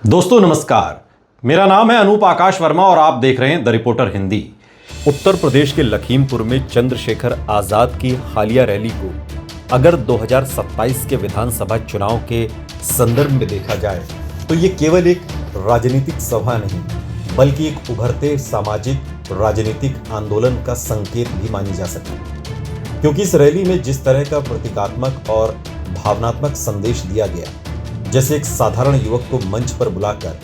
दोस्तों नमस्कार, मेरा नाम है अनूप आकाश वर्मा और आप देख रहे हैं द रिपोर्टर हिंदी। उत्तर प्रदेश के लखीमपुर में चंद्रशेखर आजाद की हालिया रैली को अगर 2027 के विधानसभा चुनाव के संदर्भ में देखा जाए तो ये केवल एक राजनीतिक सभा नहीं बल्कि एक उभरते सामाजिक राजनीतिक आंदोलन का संकेत भी मानी जा सकती, क्योंकि इस रैली में जिस तरह का प्रतीकात्मक और भावनात्मक संदेश दिया गया, जैसे एक साधारण युवक को मंच पर बुलाकर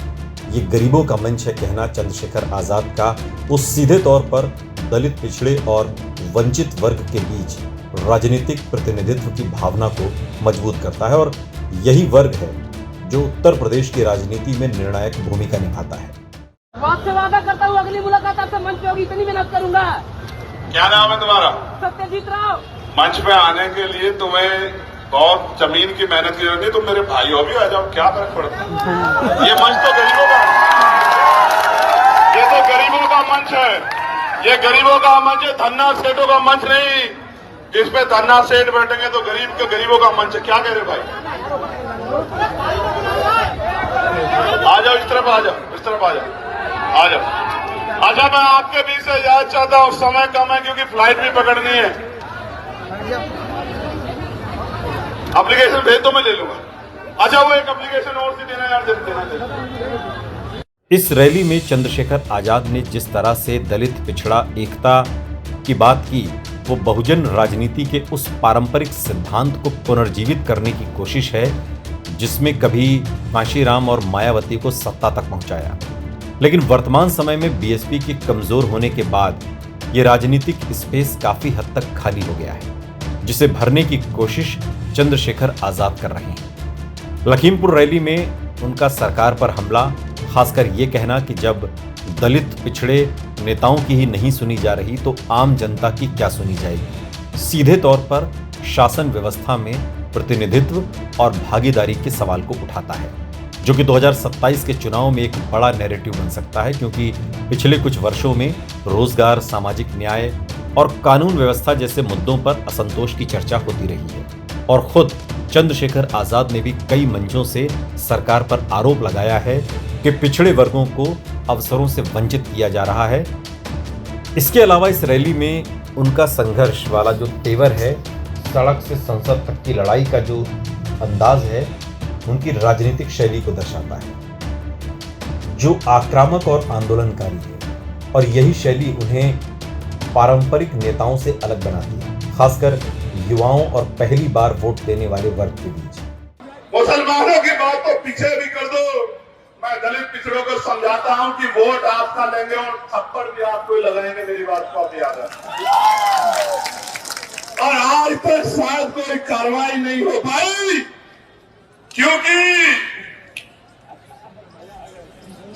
ये गरीबों का मंच है कहना चंद्रशेखर आजाद का उस सीधे तौर पर दलित पिछड़े और वंचित वर्ग के बीच राजनीतिक प्रतिनिधित्व की भावना को मजबूत करता है। और यही वर्ग है जो उत्तर प्रदेश की राजनीति में निर्णायक भूमिका निभाता है। आपसे वादा करता हूँ अगली मुलाकात आपसे मंच पे होगी, इतनी मेहनत करूंगा। क्या नाम है तुम्हारा? सत्यजीत राव। मंच पे आने के लिए तुम्हें बहुत जमीन की मेहनत की जरूरत नहीं, तुम मेरे भाई हो भी आ जाओ, क्या फर्क पड़ता है। ये मंच तो गरीबों का, ये तो गरीबों का मंच है, ये गरीबों का मंच है, धन्ना सेठों का मंच नहीं। जिस पे धन्ना सेठ बैठेंगे तो गरीबों का मंच है। क्या कह रहे भाई? आ जाओ, इस तरफ आ जाओ, इस तरफ आ जाओ, आ जाओ। अच्छा, मैं आपके बीच से याद चाहता हूँ, समय कम है क्योंकि फ्लाइट भी पकड़नी है। एप्लीकेशन भेज दो, मैं ले लूंगा। अच्छा, वो एक एप्लीकेशन और सी देना यार, देना। इस रैली में चंद्रशेखर आजाद ने जिस तरह से दलित पिछड़ा एकता की बात की, वो बहुजन राजनीति के उस पारंपरिक सिद्धांत को पुनर्जीवित करने की कोशिश है जिसमें कभी कांशीराम और मायावती को सत्ता तक पहुंचाया। लेकिन वर्तमान समय में बीएसपी के कमजोर होने के बाद ये राजनीतिक स्पेस काफी हद तक खाली हो गया है, जिसे भरने की कोशिश चंद्रशेखर आजाद कर रहे हैं। लखीमपुर रैली में उनका सरकार पर हमला, खासकर ये कहना कि जब दलित पिछड़े नेताओं की ही नहीं सुनी जा रही तो आम जनता की क्या सुनी जाएगी, सीधे तौर पर शासन व्यवस्था में प्रतिनिधित्व और भागीदारी के सवाल को उठाता है, जो कि 2027 के चुनाव में एक बड़ा नैरेटिव बन सकता है, क्योंकि पिछले कुछ वर्षों में रोजगार, सामाजिक न्याय और कानून व्यवस्था जैसे मुद्दों पर असंतोष की चर्चा होती रही है। और खुद चंद्रशेखर आजाद ने भी कई मंचों से सरकार पर आरोप लगाया है कि पिछड़े वर्गों को अवसरों से वंचित किया जा रहा है। इसके अलावा इस रैली में उनका संघर्ष वाला जो तेवर है, सड़क से संसद तक की लड़ाई का जो अंदाज है, उनकी राजनीतिक शैली को दर्शाता है, जो आक्रामक और आंदोलनकारी है। और यही शैली उन्हें पारंपरिक नेताओं से अलग बनाती है, खासकर युवाओं और पहली बार वोट देने वाले वर्ग के बीच। मुसलमानों की बात तो पीछे भी कर दो, मैं दलित पिछड़ों को समझाता हूं कि वोट आपका लेंगे और थप्पड़ भी आपको लगाएंगे, मेरी बात को आप याद रखें। और आज तक शायद कोई कार्रवाई नहीं हो पाई क्योंकि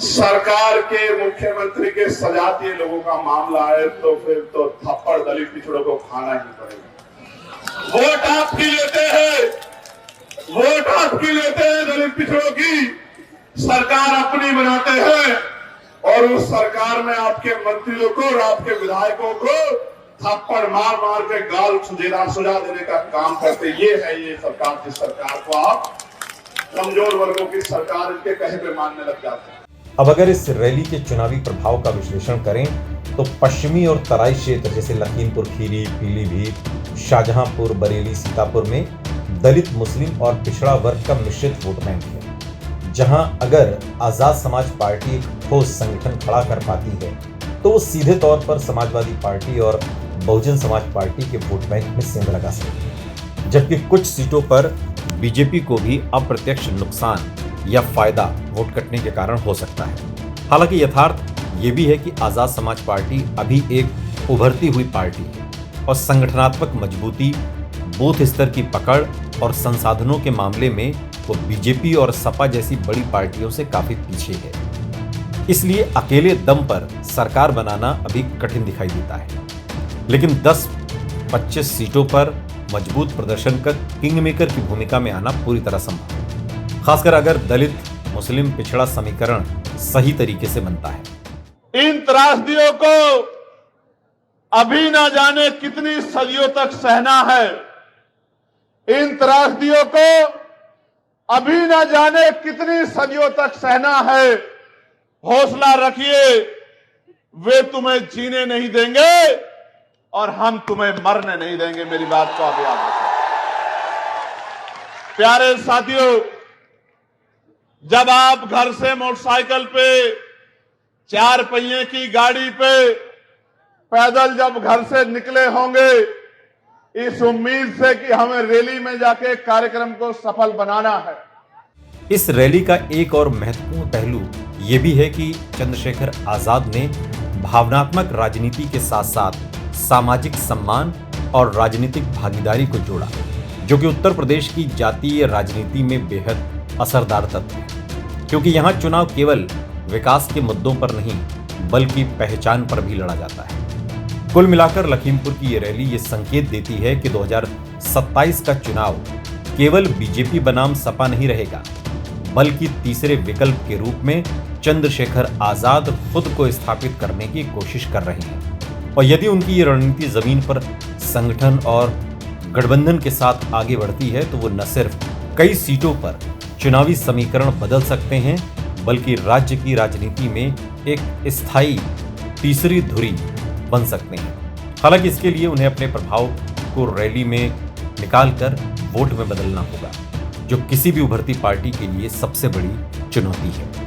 सरकार के मुख्यमंत्री के सजातीय लोगों का मामला है, तो फिर तो थप्पड़ दलित पिछड़ों को खाना ही पड़ेगा। वोट आपकी लेते हैं, वोट आपकी लेते हैं, दलित पिछड़ों की सरकार अपनी बनाते हैं और उस सरकार में आपके मंत्रियों को और आपके विधायकों को थप्पड़ मार मार के गाल सुझा देने का काम करते। ये है ये सरकार, जिस सरकार को आप कमजोर वर्गों की सरकार इनके कहे पे मानने लग जाते हैं। अब अगर इस रैली के चुनावी प्रभाव का विश्लेषण करें तो पश्चिमी और तराई क्षेत्र जैसे लखीमपुर खीरी, पीलीभीत, शाहजहांपुर, बरेली, सीतापुर में दलित, मुस्लिम और पिछड़ा वर्ग का मिश्रित वोट बैंक है, जहां अगर आजाद समाज पार्टी एक ठोस संगठन खड़ा कर पाती है तो वो सीधे तौर पर समाजवादी पार्टी और बहुजन समाज पार्टी के वोट बैंक में सेंध लगा सकती है, जबकि कुछ सीटों पर बीजेपी को भी अप्रत्यक्ष नुकसान या फायदा वोट कटने के कारण हो सकता है। हालांकि यथार्थ ये भी है कि आजाद समाज पार्टी अभी एक उभरती हुई पार्टी है और संगठनात्मक मजबूती, बूथ स्तर की पकड़ और संसाधनों के मामले में वो बीजेपी और सपा जैसी बड़ी पार्टियों से काफी पीछे है। इसलिए अकेले दम पर सरकार बनाना अभी कठिन दिखाई देता है, लेकिन 10-25 सीटों पर मजबूत प्रदर्शन कर किंग मेकर की भूमिका में आना पूरी तरह संभव है, खासकर अगर दलित मुस्लिम पिछड़ा समीकरण सही तरीके से बनता है। इन त्रासदियों को अभी ना जाने कितनी सदियों तक सहना है। इन त्रासदियों को अभी न जाने कितनी सदियों तक सहना है। हौसला रखिए, वे तुम्हें जीने नहीं देंगे और हम तुम्हें मरने नहीं देंगे। मेरी बात को आप याद रखें। प्यारे साथियों, जब आप घर से मोटरसाइकिल पे, 4 पहिए की गाड़ी पे, पैदल जब घर से निकले होंगे, इस उम्मीद से कि हमें रैली में जाके कार्यक्रम को सफल बनाना है। इस रैली का एक और महत्वपूर्ण पहलू ये भी है कि चंद्रशेखर आजाद ने भावनात्मक राजनीति के साथ साथ सामाजिक सम्मान और राजनीतिक भागीदारी को जोड़ा, जो कि उत्तर प्रदेश की जातीय राजनीति में बेहद असरदार तत्व है, क्योंकि यहाँ चुनाव केवल विकास के मुद्दों पर नहीं बल्कि पहचान पर भी लड़ा जाता है। कुल मिलाकर लखीमपुर की ये रैली ये संकेत देती है कि 2027 का चुनाव केवल बीजेपी बनाम सपा नहीं रहेगा, बल्कि तीसरे विकल्प के रूप में चंद्रशेखर आजाद खुद को स्थापित करने की कोशिश कर रहे हैं। और यदि उनकी ये रणनीति जमीन पर संगठन और गठबंधन के साथ आगे बढ़ती है तो वो न सिर्फ कई सीटों पर चुनावी समीकरण बदल सकते हैं, बल्कि राज्य की राजनीति में एक स्थायी तीसरी धुरी बन सकते हैं। हालांकि इसके लिए उन्हें अपने प्रभाव को रैली में निकालकर वोट में बदलना होगा, जो किसी भी उभरती पार्टी के लिए सबसे बड़ी चुनौती है।